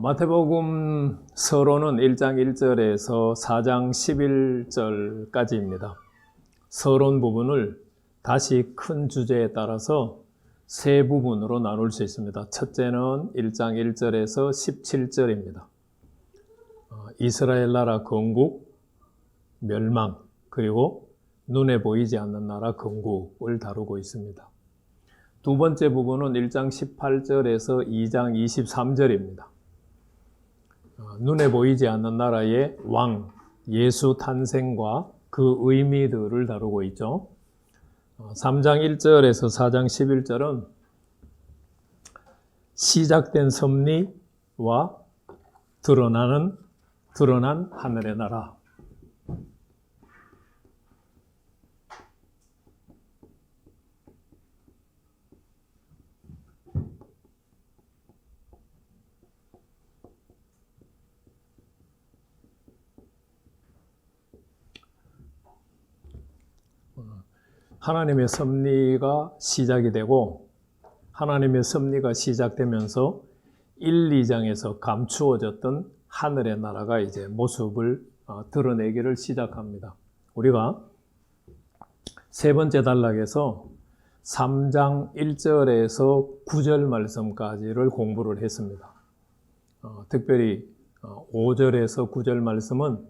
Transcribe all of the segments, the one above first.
마태복음 서론은 1장 1절에서 4장 11절까지입니다. 서론 부분을 다시 큰 주제에 따라서 세 부분으로 나눌 수 있습니다. 첫째는 1장 1절에서 17절입니다. 이스라엘 나라 건국, 멸망, 그리고 눈에 보이지 않는 나라 건국을 다루고 있습니다. 두 번째 부분은 1장 18절에서 2장 23절입니다. 눈에 보이지 않는 나라의 왕, 예수 탄생과 그 의미들을 다루고 있죠. 3장 1절에서 4장 11절은 시작된 섭리와 드러난 하늘의 나라. 하나님의 섭리가 시작이 되고 하나님의 섭리가 시작되면서 1, 2장에서 감추어졌던 하늘의 나라가 이제 모습을 드러내기를 시작합니다. 우리가 세 번째 단락에서 3장 1절에서 9절 말씀까지를 공부를 했습니다. 특별히 5절에서 9절 말씀은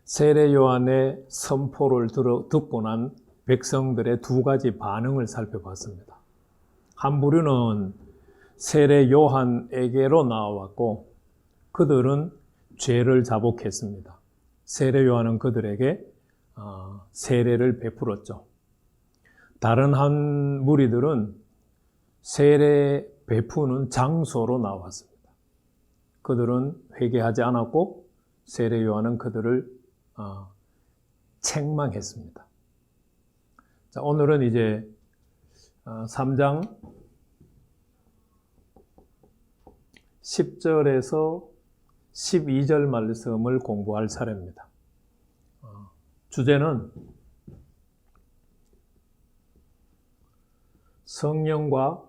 세례 요한의 선포를 듣고 난 백성들의 두 가지 반응을 살펴봤습니다. 한 부류는 세례 요한에게로 나와왔고 그들은 죄를 자복했습니다. 세례 요한은 그들에게 세례를 베풀었죠. 다른 한 무리들은 세례 베푸는 장소로 나왔습니다. 그들은 회개하지 않았고 세례 요한은 그들을 책망했습니다. 자, 오늘은 이제 3장 10절에서 12절 말씀을 공부할 차례입니다. 주제는 성령과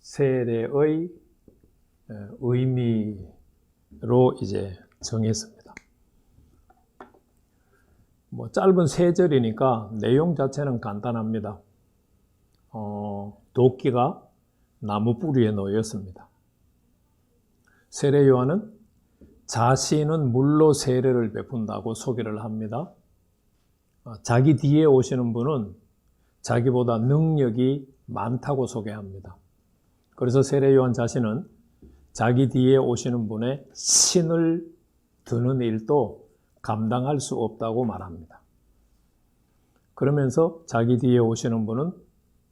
불세례의 의미로 이제 정했습니다. 짧은 세 절이니까 내용 자체는 간단합니다. 도끼가 나무 뿌리에 놓였습니다. 세례 요한은 자신은 물로 세례를 베푼다고 소개를 합니다. 자기 뒤에 오시는 분은 자기보다 능력이 많다고 소개합니다. 그래서 세례 요한 자신은 자기 뒤에 오시는 분의 신을 드는 일도 감당할 수 없다고 말합니다. 그러면서 자기 뒤에 오시는 분은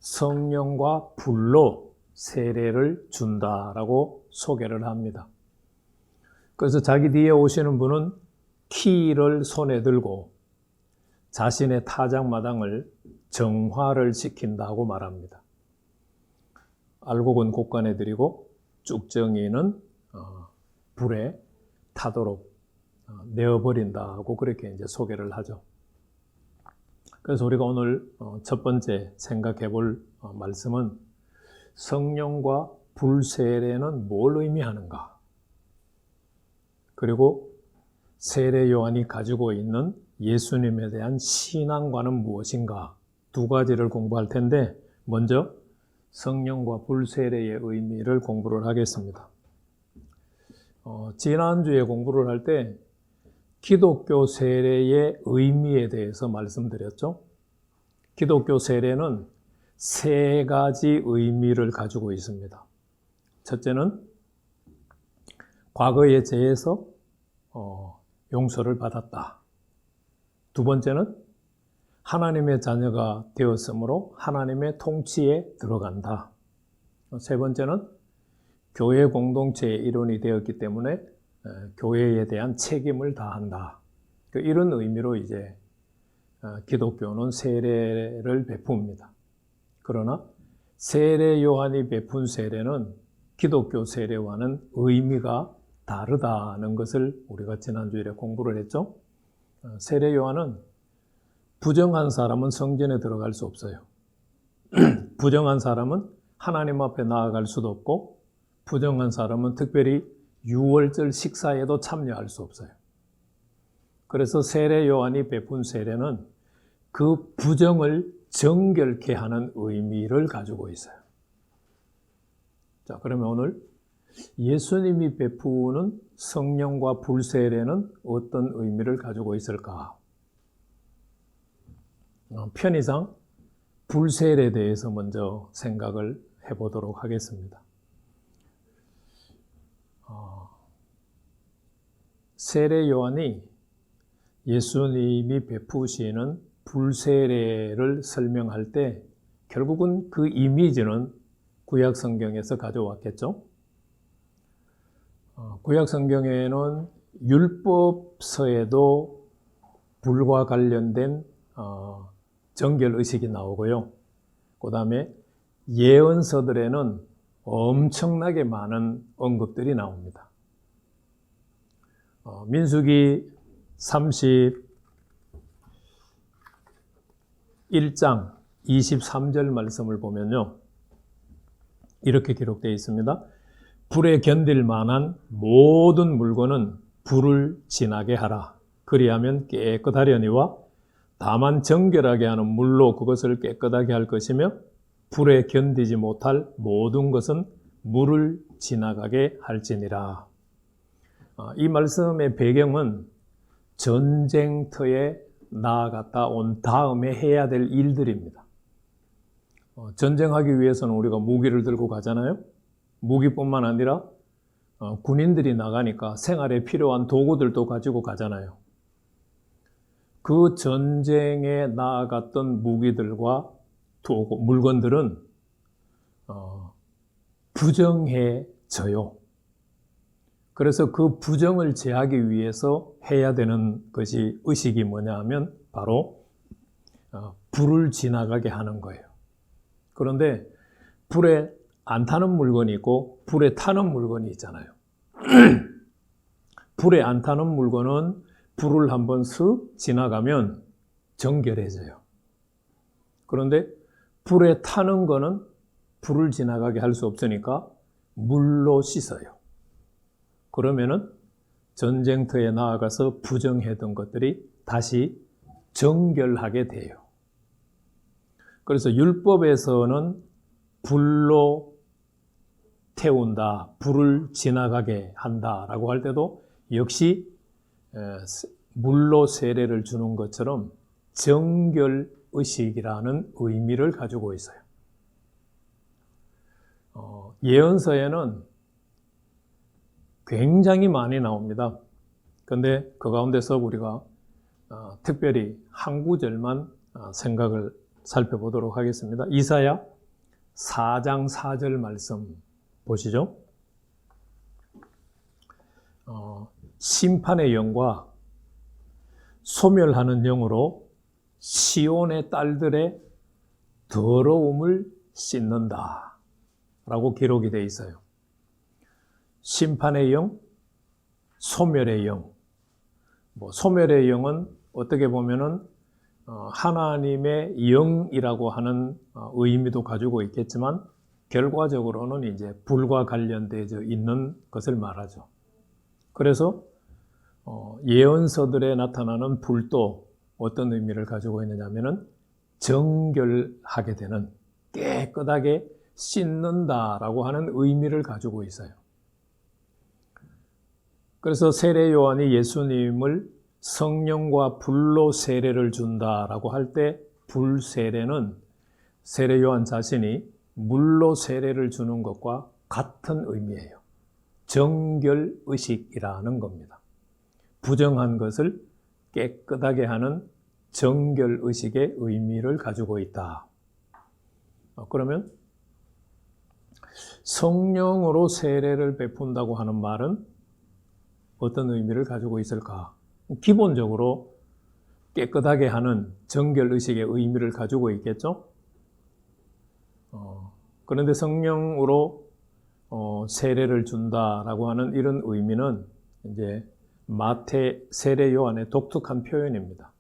성령과 불로 세례를 준다라고 소개를 합니다. 그래서 자기 뒤에 오시는 분은 키를 손에 들고 자신의 타작마당을 정화를 시킨다고 말합니다. 알곡은 곳간에 들이고 쭉정이는 불에 타도록 내어버린다고 그렇게 이제 소개를 하죠. 그래서 우리가 오늘 첫 번째 생각해 볼 말씀은 성령과 불세례는 뭘 의미하는가? 그리고 세례 요한이 가지고 있는 예수님에 대한 신앙과는 무엇인가? 두 가지를 공부할 텐데 먼저 성령과 불세례의 의미를 공부를 하겠습니다. 지난주에 공부를 할 때 기독교 세례의 의미에 대해서 말씀드렸죠. 기독교 세례는 세 가지 의미를 가지고 있습니다. 첫째는 과거의 죄에서 용서를 받았다. 두 번째는 하나님의 자녀가 되었으므로 하나님의 통치에 들어간다. 세 번째는 교회 공동체의 일원이 되었기 때문에 교회에 대한 책임을 다한다. 이런 의미로 이제 기독교는 세례를 베풉니다. 그러나 세례 요한이 베푼 세례는 기독교 세례와는 의미가 다르다는 것을 우리가 지난주에 공부를 했죠. 세례 요한은 부정한 사람은 성전에 들어갈 수 없어요. 부정한 사람은 하나님 앞에 나아갈 수도 없고 부정한 사람은 특별히 유월절 식사에도 참여할 수 없어요. 그래서 세례 요한이 베푼 세례는 그 부정을 정결케 하는 의미를 가지고 있어요. 자, 그러면 오늘 예수님이 베푸는 성령과 불세례는 어떤 의미를 가지고 있을까? 편의상 불세례에 대해서 먼저 생각을 해보도록 하겠습니다. 세례 요한이 예수님이 베푸시는 불세례를 설명할 때 결국은 그 이미지는 구약 성경에서 가져왔겠죠. 구약 성경에는 율법서에도 불과 관련된 정결 의식이 나오고요. 그 다음에 예언서들에는 엄청나게 많은 언급들이 나옵니다. 민수기 31장 23절 말씀을 보면요, 이렇게 기록되어 있습니다. 불에 견딜 만한 모든 물건은 불을 지나게 하라. 그리하면 깨끗하려니와 다만 정결하게 하는 물로 그것을 깨끗하게 할 것이며 불에 견디지 못할 모든 것은 물을 지나가게 할지니라. 이 말씀의 배경은 전쟁터에 나아갔다 온 다음에 해야 될 일들입니다. 전쟁하기 위해서는 우리가 무기를 들고 가잖아요. 무기뿐만 아니라 군인들이 나가니까 생활에 필요한 도구들도 가지고 가잖아요. 그 전쟁에 나아갔던 무기들과 도구, 물건들은 부정해져요. 그래서 그 부정을 제하기 위해서 해야 되는 것이 의식이 뭐냐 하면 바로 불을 지나가게 하는 거예요. 그런데 불에 안 타는 물건이 있고 불에 타는 물건이 있잖아요. 불에 안 타는 물건은 불을 한번 슥 지나가면 정결해져요. 그런데 불에 타는 거는 불을 지나가게 할 수 없으니까 물로 씻어요. 그러면은 전쟁터에 나아가서 부정했던 것들이 다시 정결하게 돼요. 그래서 율법에서는 불로 태운다, 불을 지나가게 한다라고 할 때도 역시 물로 세례를 주는 것처럼 정결의식이라는 의미를 가지고 있어요. 예언서에는 굉장히 많이 나옵니다. 그런데 그 가운데서 우리가 특별히 한 구절만 생각을 살펴보도록 하겠습니다. 이사야 4장 4절 말씀 보시죠. 심판의 영과 소멸하는 영으로 시온의 딸들의 더러움을 씻는다 라고 기록이 되어 있어요. 심판의 영, 소멸의 영. 소멸의 영은 어떻게 보면은 하나님의 영이라고 하는 의미도 가지고 있겠지만 결과적으로는 이제 불과 관련되어 있는 것을 말하죠. 그래서 예언서들에 나타나는 불도 어떤 의미를 가지고 있느냐면은 정결하게 되는, 깨끗하게 씻는다라고 하는 의미를 가지고 있어요. 그래서 세례 요한이 예수님을 성령과 불로 세례를 준다라고 할 때 불세례는 세례 요한 자신이 물로 세례를 주는 것과 같은 의미예요. 정결의식이라는 겁니다. 부정한 것을 깨끗하게 하는 정결의식의 의미를 가지고 있다. 그러면 성령으로 세례를 베푼다고 하는 말은 어떤 의미를 가지고 있을까? 기본적으로 깨끗하게 하는 정결의식의 의미를 가지고 있겠죠? 그런데 성령으로 세례를 준다라고 하는 이런 의미는 이제 마태 세례 요한의 독특한 표현입니다.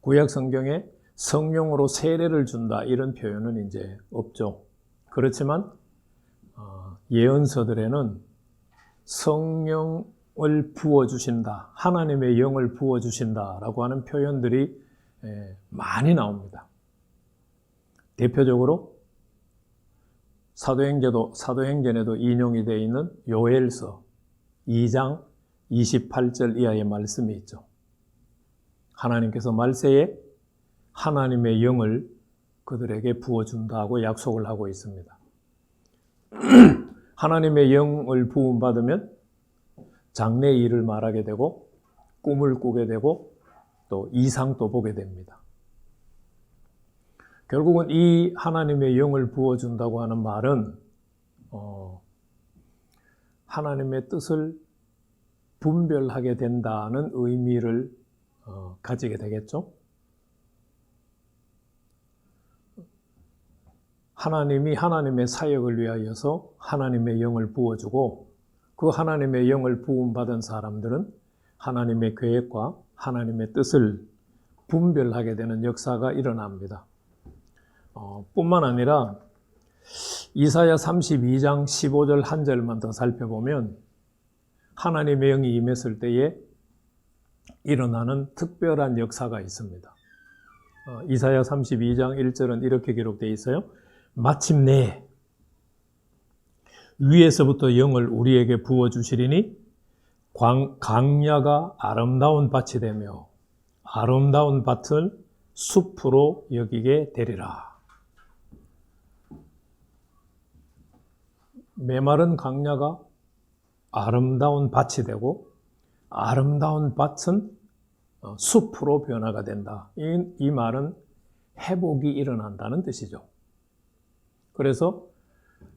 구약 성경에 성령으로 세례를 준다 이런 표현은 이제 없죠. 그렇지만 예언서들에는 성령을 부어주신다, 하나님의 영을 부어주신다라고 하는 표현들이 많이 나옵니다. 대표적으로 사도행전에도 인용이 되어 있는 요엘서 2장 28절 이하의 말씀이 있죠. 하나님께서 말세에 하나님의 영을 그들에게 부어준다고 약속을 하고 있습니다. 하나님의 영을 부음받으면 장래의 일을 말하게 되고 꿈을 꾸게 되고 또 이상도 보게 됩니다. 결국은 이 하나님의 영을 부어준다고 하는 말은 하나님의 뜻을 분별하게 된다는 의미를 가지게 되겠죠. 하나님이 하나님의 사역을 위하여서 하나님의 영을 부어주고 그 하나님의 영을 부음받은 사람들은 하나님의 계획과 하나님의 뜻을 분별하게 되는 역사가 일어납니다. 뿐만 아니라 이사야 32장 15절 한 절만 더 살펴보면 하나님의 영이 임했을 때에 일어나는 특별한 역사가 있습니다. 이사야 32장 1절은 이렇게 기록되어 있어요. 마침내 위에서부터 영을 우리에게 부어주시리니 강야가 아름다운 밭이 되며 아름다운 밭을 숲으로 여기게 되리라. 메마른 강야가 아름다운 밭이 되고 아름다운 밭은 숲으로 변화가 된다. 이 말은 회복이 일어난다는 뜻이죠. 그래서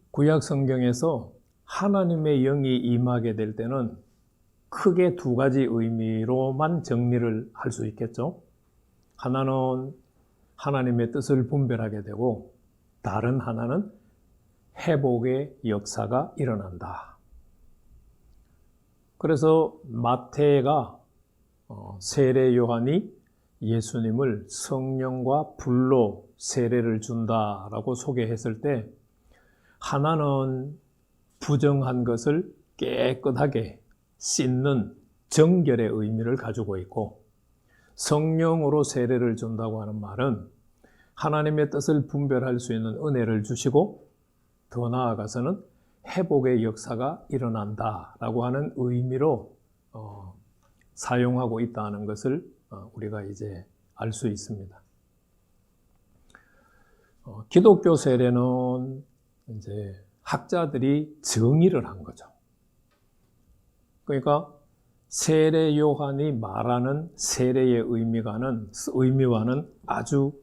구약 성경에서 하나님의 영이 임하게 될 때는 크게 두 가지 의미로만 정리를 할 수 있겠죠. 하나는 하나님의 뜻을 분별하게 되고 다른 하나는 회복의 역사가 일어난다. 그래서 마태가 세례 요한이 예수님을 성령과 불로 세례를 준다라고 소개했을 때 하나는 부정한 것을 깨끗하게 씻는 정결의 의미를 가지고 있고 성령으로 세례를 준다고 하는 말은 하나님의 뜻을 분별할 수 있는 은혜를 주시고 더 나아가서는 회복의 역사가 일어난다라고 하는 의미로 사용하고 있다는 것을 우리가 이제 알 수 있습니다. 기독교 세례는 이제 학자들이 정의를 한 거죠. 그러니까 세례 요한이 말하는 세례의 의미와는 아주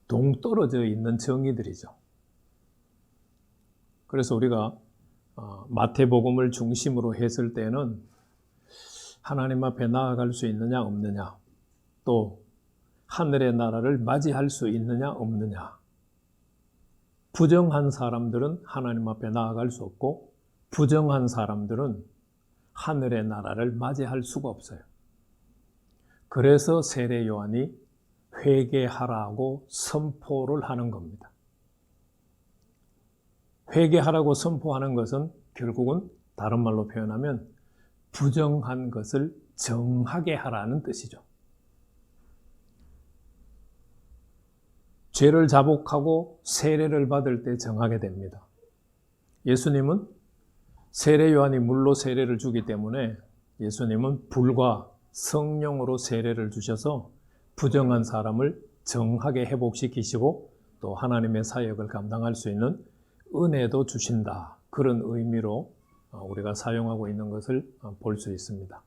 동떨어져 있는 정의들이죠. 그래서 우리가 마태복음을 중심으로 했을 때는 하나님 앞에 나아갈 수 있느냐 없느냐, 또 하늘의 나라를 맞이할 수 있느냐 없느냐, 부정한 사람들은 하나님 앞에 나아갈 수 없고 부정한 사람들은 하늘의 나라를 맞이할 수가 없어요. 그래서 세례 요한이 회개하라고 선포를 하는 겁니다. 회개하라고 선포하는 것은 결국은 다른 말로 표현하면 부정한 것을 정하게 하라는 뜻이죠. 죄를 자복하고 세례를 받을 때 정하게 됩니다. 예수님은 세례 요한이 물로 세례를 주기 때문에 예수님은 불과 성령으로 세례를 주셔서 부정한 사람을 정하게 회복시키시고 또 하나님의 사역을 감당할 수 있는 은혜도 주신다. 그런 의미로 우리가 사용하고 있는 것을 볼 수 있습니다.